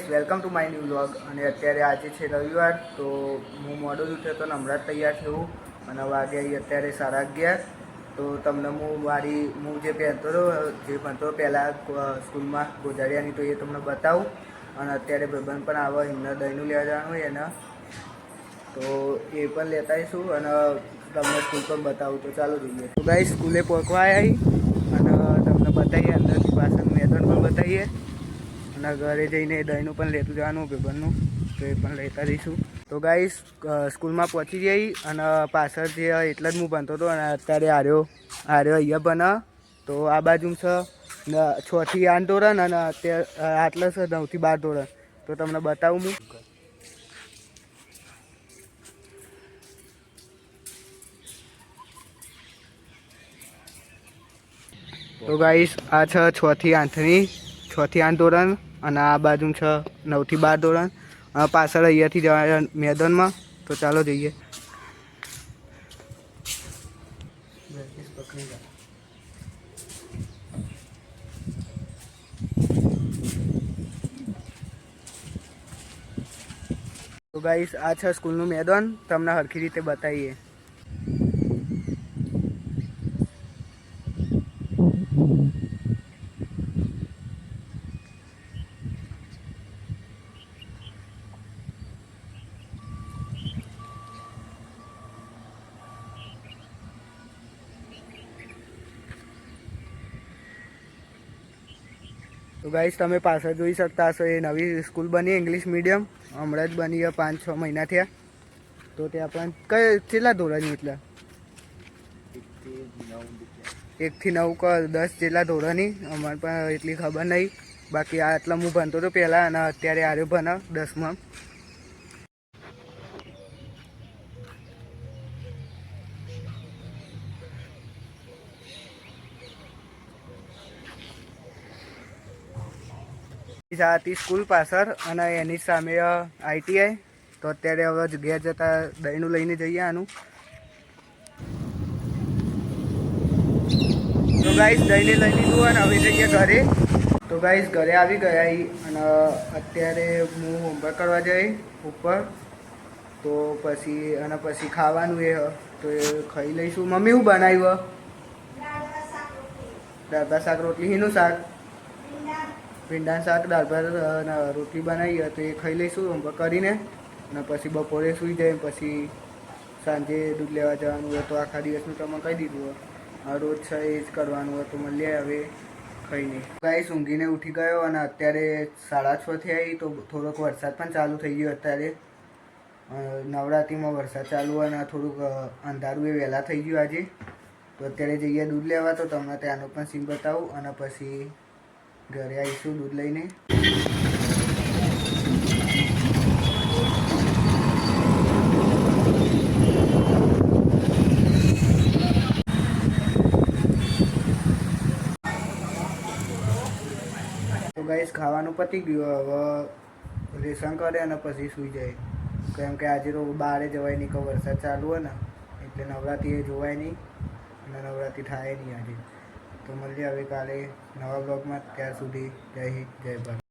Welcome to my new vlog. અને અત્યારે આજે છે રવિવાર, તો હું મોડું જ ઉઠ્યો તો હમણાં જ તૈયાર થયું અને વાગે અત્યારે 11:30. તો તમને હું જે પહેરતો હતો, જે ભણતો પહેલાં સ્કૂલમાં ગોજાડિયાની, તો એ તમને બતાવું. અને અત્યારે ભાઈબંધ પણ આવે, એમને દહીંનું લેવા જવાનું એના, તો એ પણ લેતા આવીશું અને તમને સ્કૂલ પણ બતાવું. તો ચાલો જોઈએ. તો ગાઈસ સ્કૂલે પહોંચવા આવી અને તમને બતાવીએ, અંદરથી પાછળ મેદાન પણ બતાવીએ અને ઘરે જઈને દહીંનું પણ લેતું જવાનું ભાઈબંધનું, તો એ પણ લેતા જઈશું. તો ગાઈસ સ્કૂલમાં પહોંચી જઈ અને પાછળ જે એટલે જ હું ભણતો હતો અને અત્યારે આર્યો અહીંયા ભણે. તો આ બાજુ છે 6 થી 8 ધોરણ અને અત્યારે આટલે છે 9 થી 12 ધોરણ. તો તમને બતાવું હું. તો ગાઈસ આ છે 6 થી 8 ધોરણ અને આ બાજુ છે 9 થી 12 ધોરણ. પાછળ અહીંયાથી જવા મેદાનમાં. તો ચાલો જઈએ. તો ગાઈસ આ છે સ્કૂલનું મેદાન, તમને સરખી રીતે બતાવીએ. તો ગાઈસ તમે પાછળ જોઈ શકતા હશો, એ નવી સ્કૂલ બની ઇંગ્લિશ મીડિયમ, હમણાં જ બની 5-6 મહિના થયા. તો ત્યાં પણ કેટલા ધોરણની એટલે 1 થી 9 10 જેટલા ધોરણની, અમારે પણ એટલી ખબર નહીં. બાકી આટલા હું ભણતો હતો પહેલાં અને અત્યારે આર્યો ભણે 10માં. આ હતી સ્કૂલ પાછળ અને એની સામે ITI. તો અત્યારે હવે ઘેર જતા દહીંનું લઈને જઈએ આનું. તો ગાઈસ દહીંને લઈ લીધું અને હવે જઈએ ઘરે. તો ગાઈસ ઘરે આવી ગયા અને અત્યારે હું હોમવર્ક કરવા જઈ ઉપર. તો પછી ખાવાનું તો એ ખાઈ લઈશું. મમ્મી શું બનાવ્યું? દાળ ભાત શાક રોટલી. શીનું શાક? ભીંડાનું શાક, દાળ ભાત અને રોટલી બનાવી. તો એ ખાઈ લઈશું હોમવર્ક કરીને. અને પછી બપોરે સૂઈ જાય. પછી સાંજે દૂધ લેવા જવાનું હોય તો આખા દિવસનું તમે કહી દીધું હોય. રોજ છે એ જ કરવાનું હોય. તો મળીએ હવે ખાઈને. ગાઈસ ઊંઘીને ઉઠી ગયો અને અત્યારે 6:30 થયા. તો થોડોક વરસાદ પણ ચાલુ થઈ ગયો. અત્યારે નવરાત્રિમાં વરસાદ ચાલુ અને થોડુંક અંધારું એ વહેલા થઈ ગયું આજે. તો અત્યારે જઈએ દૂધ લેવા. તો તમને ત્યાંનો પણ સીન બતાવું અને પછી ઘરે આવીશું દૂધ લઈને. તો ગાઈસ ખાવાનું પતી ગયું. હવે રેશન કરે અને પછી સૂઈ જાય. કેમ કે આજે તો બહાર જવાય નહીં, કે વરસાદ ચાલુ હોય ને, એટલે નવરાત્રિ એ જોવાય નહીં અને નવરાત્રિ થાય નહીં આજે. તો મળીએ હવે કાલે નવા બ્લોગમાં. ત્યાર સુધી જય હિન્દ, જય ભારત.